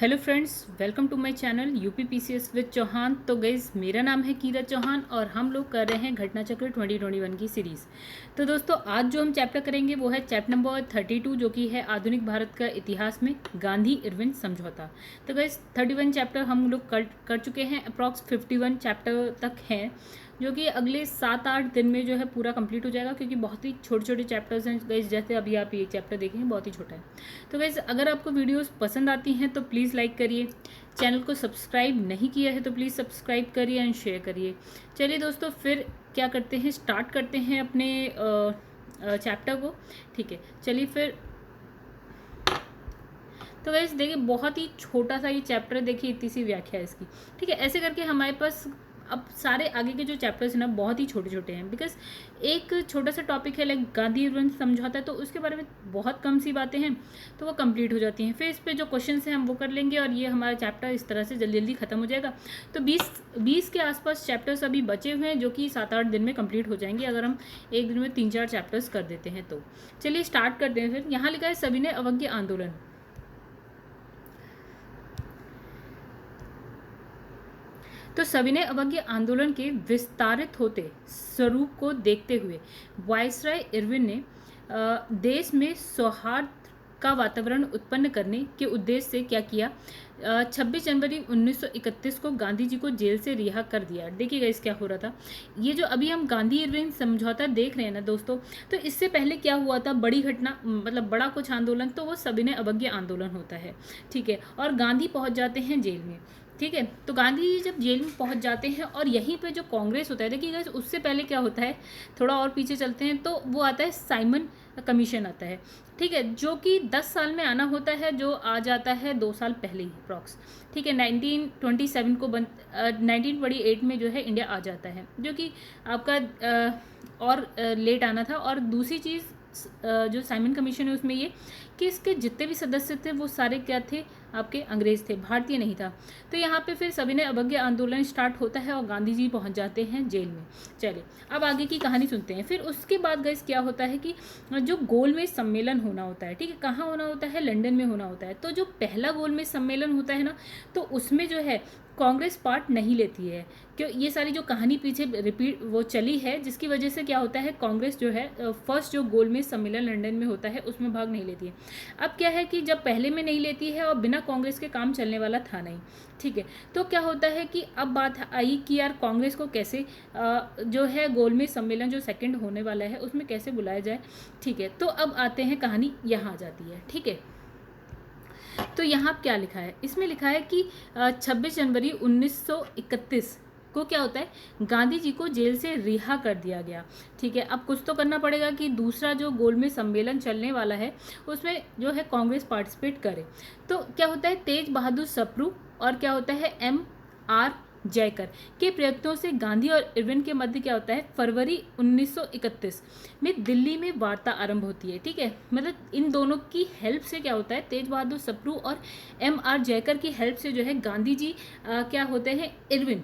Hello friends, welcome to my channel UP PCS with Chauhan. तो guys, मेरा नाम है कीरत चौहान और हम लोग कर रहे हैं घटना चक्र 2021 की सीरीज़। तो दोस्तों, आज जो हम चैप्टर करेंगे वो है चैप्टर नंबर 32, जो कि है आधुनिक भारत का इतिहास में गांधी इरविन समझौता। तो गाइज, 31 चैप्टर हम लोग कर चुके हैं। अप्रॉक्स 51 चैप्टर तक हैं, जो कि अगले 7-8 दिन में जो है पूरा कंप्लीट हो जाएगा, क्योंकि बहुत ही छोटे छोटे चैप्टर्स हैं गाइज। जैसे अभी आप ये चैप्टर देखेंगे, बहुत ही छोटा है। तो गाइज, अगर आपको वीडियोस पसंद आती हैं तो प्लीज़ लाइक करिए। चैनल को सब्सक्राइब नहीं किया है तो प्लीज़ सब्सक्राइब करिए एंड शेयर करिए। चलिए दोस्तों, फिर क्या करते हैं, स्टार्ट करते हैं अपने चैप्टर को। ठीक है, चलिए फिर। तो गाइस देखिए, बहुत ही छोटा सा ये चैप्टर, देखिए इतनी सी व्याख्या है इसकी। ठीक है, ऐसे करके हमारे पास अब सारे आगे के जो चैप्टर्स हैं ना, बहुत ही छोटे छोटे हैं। बिकॉज एक छोटा सा टॉपिक है लाइक गांधी इरविन समझौता है, तो उसके बारे में बहुत कम सी बातें हैं, तो वो कंप्लीट हो जाती हैं। फिर इस पे जो क्वेश्चंस हैं हम वो कर लेंगे और ये हमारा चैप्टर इस तरह से जल्दी जल्दी खत्म हो जाएगा। तो 20 के आसपास चैप्टर्स अभी बचे हुए हैं, जो कि 7-8 दिन में कंप्लीट हो जाएंगे, अगर हम एक दिन में 3-4 चैप्टर्स कर देते हैं तो। चलिए स्टार्ट करते हैं फिर। यहाँ लिखा है सविनय अवज्ञा आंदोलन। तो सविनय अवज्ञा आंदोलन के विस्तारित होते स्वरूप को देखते हुए वायसराय इरविन ने देश में सौहार्द का वातावरण उत्पन्न करने के उद्देश्य से क्या किया, 26 जनवरी 1931 को गांधी जी को जेल से रिहा कर दिया। देखिएगा इस क्या हो रहा था। ये जो अभी हम गांधी इरविन समझौता देख रहे हैं ना दोस्तों, तो इससे पहले क्या हुआ था, बड़ी घटना, मतलब बड़ा कुछ आंदोलन, तो वो सविनय अवज्ञा आंदोलन होता है। ठीक है, और गांधी पहुंच जाते हैं जेल में। ठीक है, तो गांधी जी जब जेल में पहुंच जाते हैं और यहीं पे जो कांग्रेस होता है, देखिएगा उससे पहले क्या होता है, थोड़ा और पीछे चलते हैं तो वो आता है साइमन कमीशन आता है। ठीक है, जो कि 10 साल में आना होता है, जो आ जाता है 2 साल पहले ही अप्रॉक्स। ठीक है, 1927 को 1928 में जो है इंडिया आ जाता है, जो कि आपका और लेट आना था। और दूसरी चीज़ जो साइमन कमीशन है उसमें ये कि इसके जितने भी सदस्य थे वो सारे क्या थे, आपके अंग्रेज थे, भारतीय नहीं था। तो यहाँ पे फिर सविनय अवज्ञा आंदोलन स्टार्ट होता है और गांधी जी पहुँच जाते हैं जेल में। चलिए अब आगे की कहानी सुनते हैं। फिर उसके बाद गाइस क्या होता है कि जो गोलमेज सम्मेलन होना होता है, ठीक है, कहाँ होना होता है, लंदन में होना होता है। तो जो पहला गोलमेज सम्मेलन होता है ना, तो उसमें जो है कांग्रेस पार्ट नहीं लेती है, क्यों, ये सारी जो कहानी पीछे रिपीट वो चली है, जिसकी वजह से क्या होता है, कांग्रेस जो है फर्स्ट जो गोलमेज सम्मेलन लंदन में होता है उसमें भाग नहीं लेती है। अब क्या है कि जब पहले में नहीं लेती है और बिना कांग्रेस के काम चलने वाला था नहीं। ठीक है, तो क्या होता है कि अब बात आई कि यार कांग्रेस को कैसे जो है गोलमेज सम्मेलन जो सेकंड होने वाला है उसमें कैसे बुलाया जाए। ठीक है, तो अब आते हैं, कहानी यहाँ आ जाती है। ठीक है, तो यहाँ क्या लिखा है, इसमें लिखा है कि 26 जनवरी 1931 को क्या होता है, गांधी जी को जेल से रिहा कर दिया गया। ठीक है, अब कुछ तो करना पड़ेगा कि दूसरा जो गोलमेज सम्मेलन चलने वाला है उसमें जो है कांग्रेस पार्टिसिपेट करे। तो क्या होता है, तेज बहादुर सप्रू और क्या होता है, M.R. जयकर के प्रयत्नों से गांधी और इरविन के मध्य क्या होता है, फरवरी 1931 में दिल्ली में वार्ता आरंभ होती है। ठीक है, मतलब इन दोनों की हेल्प से क्या होता है, तेज बहादुर सप्रू और M.R. जयकर की हेल्प से जो है गांधी जी क्या होते हैं, इरविन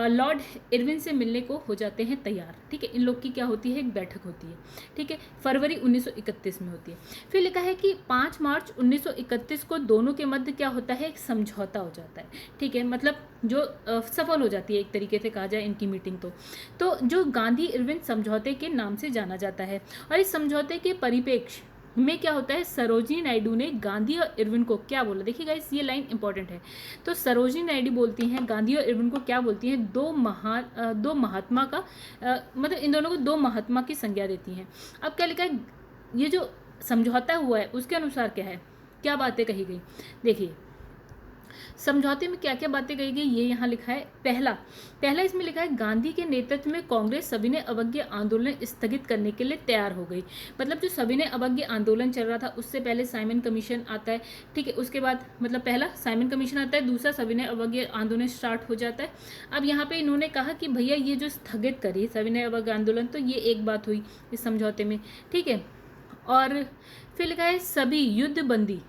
लॉर्ड इरविन से मिलने को हो जाते हैं तैयार। ठीक है, इन लोग की क्या होती है, एक बैठक होती है। ठीक है, फरवरी 1931 में होती है। फिर लिखा है कि 5 मार्च 1931 को दोनों के मध्य क्या होता है, एक समझौता हो जाता है। ठीक है, मतलब जो सफल हो जाती है एक तरीके से कहा जाए इनकी मीटिंग। तो जो गांधी इरविन समझौते के नाम से जाना जाता है। और इस समझौते के परिप्रेक्ष्य में क्या होता है, सरोजिनी नायडू ने गांधी और इरविन को क्या बोला, देखिएगा इस ये लाइन इंपॉर्टेंट है। तो सरोजिनी नायडू बोलती हैं गांधी और इरविन को क्या बोलती हैं, दो महात्मा का मतलब इन दोनों को 2 महात्मा की संज्ञा देती हैं। अब क्या लिखा है, ये जो समझौता हुआ है उसके अनुसार क्या है, क्या बातें कही गई, देखिए समझौते में क्या क्या बातें कही गई ये यहाँ लिखा है। पहला इसमें लिखा है, गांधी के नेतृत्व में कांग्रेस सविनय अवज्ञा आंदोलन स्थगित करने के लिए तैयार हो गई। मतलब जो सविनय अवज्ञा आंदोलन चल रहा था उससे पहले साइमन कमीशन आता है। ठीक है, उसके बाद मतलब पहला साइमन कमीशन आता है, दूसरा सविनय अवज्ञा आंदोलन स्टार्ट हो जाता है। अब यहाँ पे इन्होंने कहा कि भैया ये जो स्थगित करी सविनय अवज्ञा आंदोलन, तो ये एक बात हुई इस समझौते में। ठीक है, और फिर लिखा है, सभी युद्धबंदी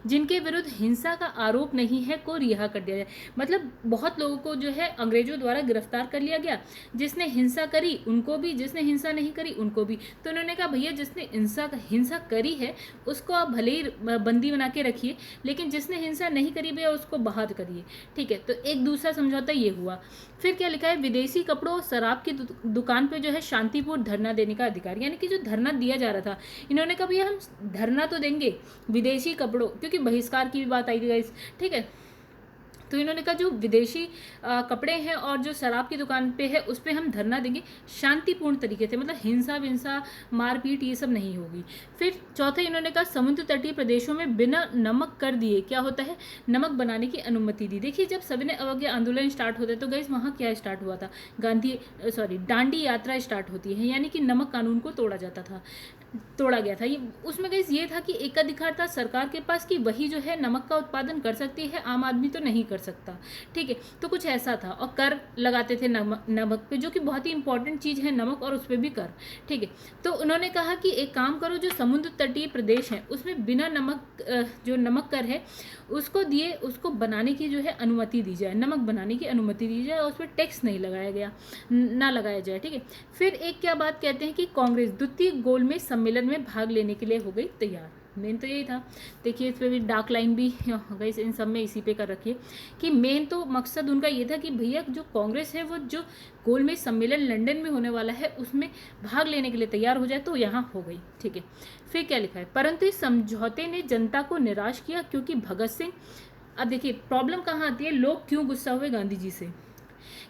जिनके विरुद्ध हिंसा का आरोप नहीं है को रिहा कर दिया जाए। मतलब बहुत लोगों को जो है अंग्रेजों द्वारा गिरफ्तार कर लिया गया, जिसने हिंसा करी उनको भी, जिसने हिंसा नहीं करी उनको भी। तो उन्होंने कहा भैया जिसने हिंसा करी है उसको आप भले ही बंदी बना के रखिए, लेकिन जिसने हिंसा नहीं करी भैया उसको बाहर करिए। ठीक है, तो एक दूसरा समझौता ये हुआ। फिर क्या लिखा है, विदेशी कपड़ों और शराब की दुकान पे जो है शांतिपूर्ण धरना देने का अधिकार, यानी कि जो धरना दिया जा रहा था, इन्होंने कहा भैया हम धरना तो देंगे विदेशी कपड़ों, क्योंकि बहिष्कार की भी बात आई थी गाइस। ठीक है, तो इन्होंने कहा जो विदेशी कपड़े हैं और जो शराब की दुकान पे है उस पर हम धरना देंगे शांतिपूर्ण तरीके से, मतलब हिंसा विंसा मारपीट ये सब नहीं होगी। फिर चौथा इन्होंने कहा समुद्र तटीय प्रदेशों में बिना नमक कर दिए क्या होता है, नमक बनाने की अनुमति दी। देखिए जब सविनय अवज्ञा आंदोलन स्टार्ट होता है तो गाइस वहाँ क्या स्टार्ट हुआ था, दांडी यात्रा स्टार्ट होती है, यानी कि नमक कानून को तोड़ा गया था। ये उसमें गाइस ये था कि एकाधिकार था सरकार के पास कि वही जो है नमक का उत्पादन कर सकती है, आम आदमी तो नहीं कर सकता। ठीक है, तो कुछ ऐसा था, और कर लगाते थे नमक पे, जो कि बहुत ही इंपॉर्टेंट चीज़ है नमक, और उस पर भी कर। ठीक है, तो उन्होंने कहा कि एक काम करो, जो समुद्र तटीय प्रदेश है उसमें बिना जो नमक कर है उसको बनाने की जो है अनुमति दी जाए, नमक बनाने की अनुमति दी जाए, और उस पर टैक्स नहीं लगाया जाए। ठीक है, फिर एक क्या बात कहते हैं कि कांग्रेस द्वितीय गोलमेज सम्मेलन में भाग लेने के लिए हो गई तैयार। मेन तो यही था। देखिए इस पर भी डार्क लाइन भी गई, इन सब में इसी पे कर रखिए कि मेन तो मकसद उनका ये था कि भैया जो कांग्रेस है वो जो गोलमेज सम्मेलन लंदन में होने वाला है उसमें भाग लेने के लिए तैयार हो जाए, तो यहाँ हो गई। ठीक है, फिर क्या लिखा है, परंतु इस समझौते ने जनता को निराश किया क्योंकि भगत सिंह, अब देखिए प्रॉब्लम कहाँ आती है, लोग क्यों गुस्सा हुए गांधी जी से।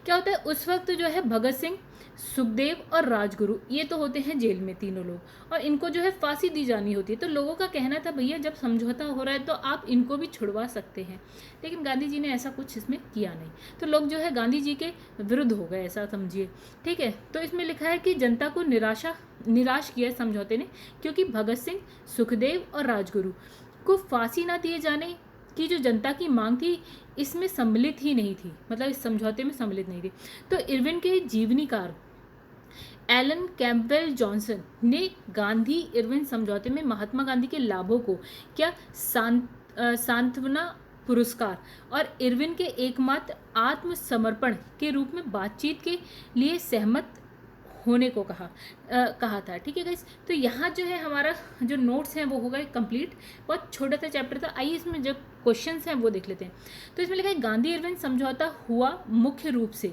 क्या होता है उस वक्त जो है भगत सिंह, सुखदेव और राजगुरु ये तो होते हैं जेल में तीनों लोग, और इनको जो है फांसी दी जानी होती है। तो लोगों का कहना था भैया जब समझौता हो रहा है तो आप इनको भी छुड़वा सकते हैं, लेकिन गांधी जी ने ऐसा कुछ इसमें किया नहीं, तो लोग जो है गांधी जी के विरुद्ध हो गए, ऐसा समझिए। ठीक है, तो इसमें लिखा है कि जनता को निराश किया समझौते ने क्योंकि भगत सिंह, सुखदेव और राजगुरु को फांसी ना दिए जाने की जो जनता की मांग थी इसमें सम्मिलित ही नहीं थी, मतलब इस समझौते में सम्मिलित नहीं थी। तो इरविन के जीवनीकार एलन कैम्पबेल जॉनसन ने गांधी इरविन समझौते में महात्मा गांधी के लाभों को क्या सांत्वना पुरस्कार और इरविन के एकमात्र आत्मसमर्पण के रूप में बातचीत के लिए सहमत होने को कहा था। ठीक है गाइस, तो यहाँ जो है हमारा जो नोट्स हैं वो हो गए कंप्लीट। बहुत छोटा सा चैप्टर था, आइए इसमें जो क्वेश्चंस हैं वो देख लेते हैं। तो इसमें लिखा है गांधी इरविन समझौता हुआ मुख्य रूप से,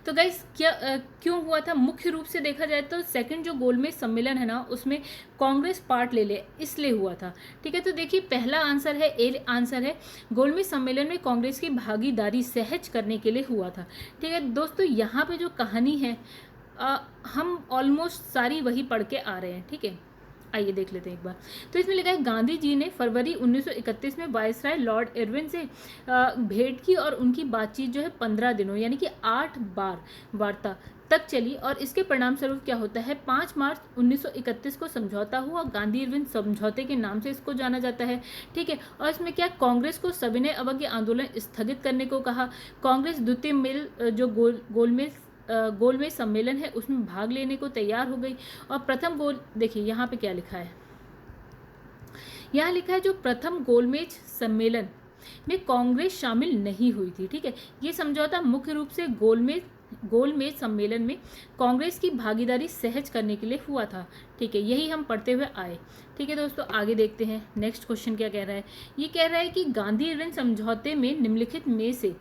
तो गाइस क्यों हुआ था मुख्य रूप से देखा जाए तो सेकंड जो गोलमेज सम्मेलन है ना उसमें कांग्रेस पार्ट ले इसलिए हुआ था। ठीक है, तो देखिए पहला आंसर है गोलमेज सम्मेलन में कांग्रेस की भागीदारी सहज करने के लिए हुआ था। ठीक है दोस्तों, यहाँ पे जो कहानी है हम ऑलमोस्ट सारी वही पढ़ के आ रहे हैं। ठीक है, आइए देख लेते हैं एक बार। तो इसमें लिखा है गांधी जी ने फरवरी 1931 में वायसराय लॉर्ड इरविन से भेंट की और उनकी बातचीत जो है 15 दिनों यानी कि 8 बार वार्ता तक चली, और इसके परिणाम स्वरूप क्या होता है 5 मार्च 1931 को समझौता हुआ। गांधी इरविन समझौते के नाम से इसको जाना जाता है। ठीक है, और इसमें क्या कांग्रेस को सविनय अवज्ञा आंदोलन स्थगित करने को कहा। कांग्रेस द्वितीय मिल जो गोलमेज सम्मेलन है उसमें भाग लेने को तैयार हो गई, और प्रथम देखिए यहाँ पे क्या लिखा है, यहाँ लिखा है जो प्रथम गोलमेज सम्मेलन में कांग्रेस शामिल नहीं हुई थी। ठीक है, ये समझौता मुख्य रूप से गोलमेज सम्मेलन में कांग्रेस की भागीदारी सहज करने के लिए हुआ था। ठीक है, यही हम पढ़ते हुए आए। ठीक है दोस्तों, आगे देखते हैं नेक्स्ट क्वेश्चन क्या कह रहा है। ये कह रहा है कि गांधी इरविन समझौते में निम्नलिखित में से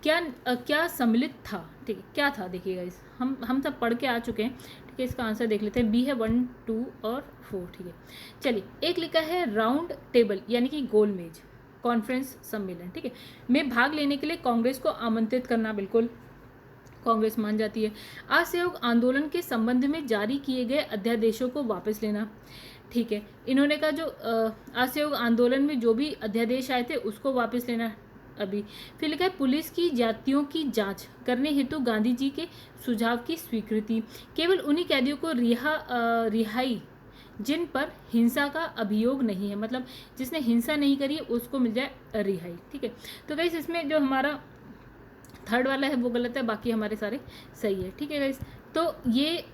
क्या सम्मिलित था। ठीक है, क्या था देखिएगा, इस हम सब पढ़ के आ चुके हैं। ठीक है, इसका आंसर देख लेते हैं। बी है 1, 2 और 4। ठीक है, चलिए एक लिखा है राउंड टेबल यानी कि गोलमेज कॉन्फ्रेंस सम्मेलन। ठीक है, में भाग लेने के लिए कांग्रेस को आमंत्रित करना, बिल्कुल कांग्रेस मान जाती है। असहयोग आंदोलन के संबंध में जारी किए गए अध्यादेशों को वापस लेना। ठीक है, इन्होंने कहा जो असहयोग आंदोलन में जो भी अध्यादेश आए थे उसको वापस लेना अभी। फिर लिखा है पुलिस की जातियों की जांच करने हेतु गांधी जी के सुझाव की स्वीकृति। केवल उन्हीं कैदियों को रिहाई जिन पर हिंसा का अभियोग नहीं है, मतलब जिसने हिंसा नहीं करी उसको मिल जाए रिहाई। ठीक है, तो गाइस इसमें जो हमारा थर्ड वाला है वो गलत है, बाकी हमारे सारे सही है। ठीक है गाइस, तो ये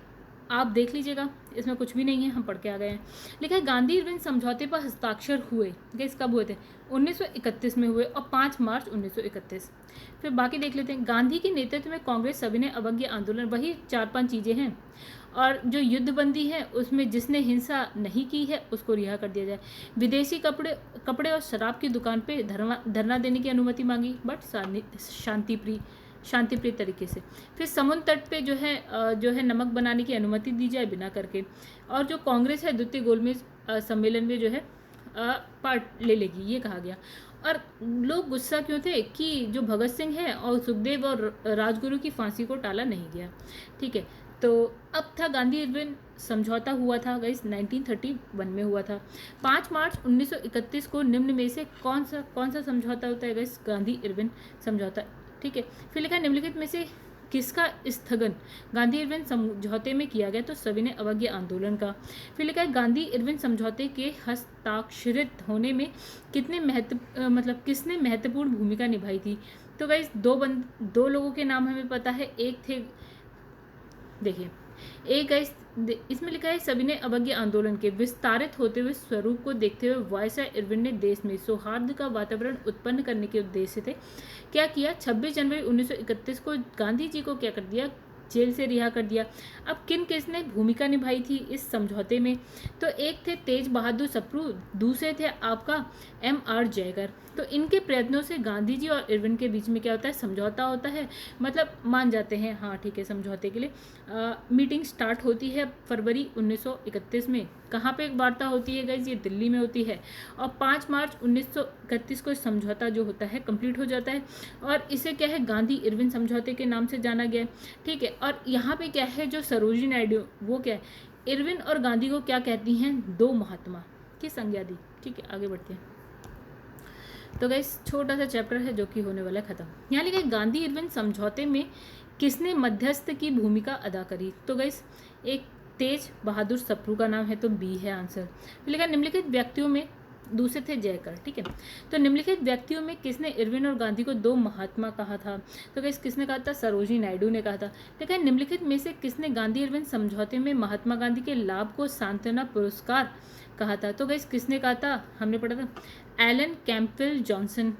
आप देख लीजिएगा, इसमें कुछ भी नहीं है, हम पढ़ के आ गए हैं। लिखा है गांधी इरविन समझौते पर हस्ताक्षर हुए, गैस कब हुए थे? 1931 में हुए और 5 मार्च 1931। फिर बाकी देख लेते हैं। गांधी के नेतृत्व में कांग्रेस सविनय अवज्ञा आंदोलन, वही 4-5 चीज़ें हैं। और जो युद्धबंदी है उसमें जिसने हिंसा नहीं की है उसको रिहा कर दिया जाए। विदेशी कपड़े और शराब की दुकान पे धरना देने की अनुमति मांगी, बट शांतिप्रिय तरीके से। फिर समुद्र तट पे जो है नमक बनाने की अनुमति दी जाए बिना करके। और जो कांग्रेस है द्वितीय गोलमेज सम्मेलन में जो है पार्ट ले लेगी, ये कहा गया। और लोग गुस्सा क्यों थे कि जो भगत सिंह है और सुखदेव और राजगुरु की फांसी को टाला नहीं गया। ठीक है, तो अब था गांधी इरविन समझौता हुआ था गाइस, 1931 में हुआ था। 5 मार्च 1931 को निम्न में से कौन सा समझौता होता है गाइस? गांधी इरविन समझौता। ठीक है, फिर लिखा निम्नलिखित में से किसका स्थगन गांधी इरविन समझौते में किया गया? तो सविनय अवज्ञा आंदोलन का। फिर लिखा है गांधी इरविन समझौते के हस्ताक्षरित होने में किसने महत्वपूर्ण भूमिका निभाई थी? तो गाइस दो लोगों के नाम हमें पता है। एक थे, देखिए, एक गाइस इसमें लिखा है सविनय अवज्ञा आंदोलन के विस्तारित होते हुए स्वरूप को देखते हुए वायसराय इरविन ने देश में सौहार्द का वातावरण उत्पन्न करने के उद्देश्य से क्या किया? 26 जनवरी 1931 को गांधी जी को क्या कर दिया? जेल से रिहा कर दिया। अब किसने भूमिका निभाई थी इस समझौते में? तो एक थे तेज बहादुर सप्रू, दूसरे थे आपका M.R. जयकर। तो इनके प्रयत्नों से गांधी जी और इरविन के बीच में क्या होता है? समझौता होता है, मतलब मान जाते हैं, हाँ ठीक है, समझौते के लिए मीटिंग स्टार्ट होती है फरवरी 1931 में। कहाँ पे एक वार्ता होती है गाइज? ये दिल्ली में होती है। और 5 मार्च 1931 को समझौता जो होता है कंप्लीट हो जाता है और इसे क्या है? गांधी इरविन समझौते के नाम से जाना गया है। ठीक है, और यहाँ पे क्या है? जो सरोजिनी नायडू वो क्या है? इरविन और गांधी को क्या कहती हैं? दो महात्मा की संज्ञा दी। ठीक है, आगे बढ़ते हैं। तो गाइस छोटा सा चैप्टर है जो कि होने वाला है खत्म। यहाँ लिखा है गांधी इरविन समझौते में किसने मध्यस्थ की भूमिका अदा करी? तो गाइस एक तेज बहादुर सप्रू का नाम है, तो बी है आंसर। लिखा निम्नलिखित व्यक्तियों में, दूसरे थे जयकर। ठीक है, तो निम्नलिखित व्यक्तियों में किसने इरविन और गांधी को दो महात्मा कहा था? तो गाइस किसने कहा था? सरोजिनी नायडू ने कहा था। लेकिन निम्नलिखित में से किसने गांधी इरविन समझौते में महात्मा गांधी के लाभ को सांत्वना पुरस्कार कहा था? तो गाइस किसने कहा था? हमने पढ़ा था एलन कैंपबेल जॉनसन।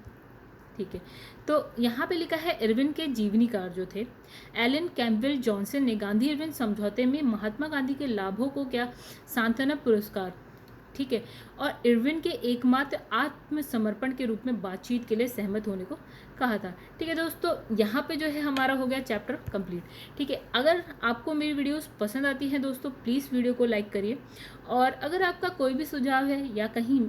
ठीक है, तो यहाँ पे लिखा है इरविन के जीवनीकार जो थे एलन कैंपबेल जॉनसन ने गांधी इरविन समझौते में महात्मा गांधी के लाभों को क्या? सांत्वना पुरस्कार। ठीक है, और इरविन के एकमात्र आत्मसमर्पण के रूप में बातचीत के लिए सहमत होने को कहा था। ठीक है दोस्तों, यहाँ पे जो है हमारा हो गया चैप्टर कंप्लीट। ठीक है, अगर आपको मेरी वीडियोस पसंद आती हैं दोस्तों, प्लीज़ वीडियो को लाइक करिए। और अगर आपका कोई भी सुझाव है या कहीं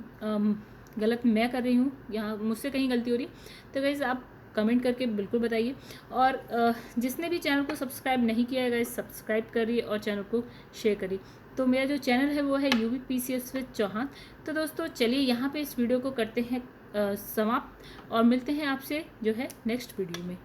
गलत मैं कर रही हूँ, यहाँ मुझसे कहीं गलती हो रही है, तो गाइस आप कमेंट करके बिल्कुल बताइए। और जिसने भी चैनल को सब्सक्राइब नहीं किया है गाइस, सब्सक्राइब करिए और चैनल को शेयर करिए। तो मेरा जो चैनल है वो है UPPCS विद चौहान। तो दोस्तों चलिए यहाँ पे इस वीडियो को करते हैं समाप्त और मिलते हैं आपसे जो है नेक्स्ट वीडियो में।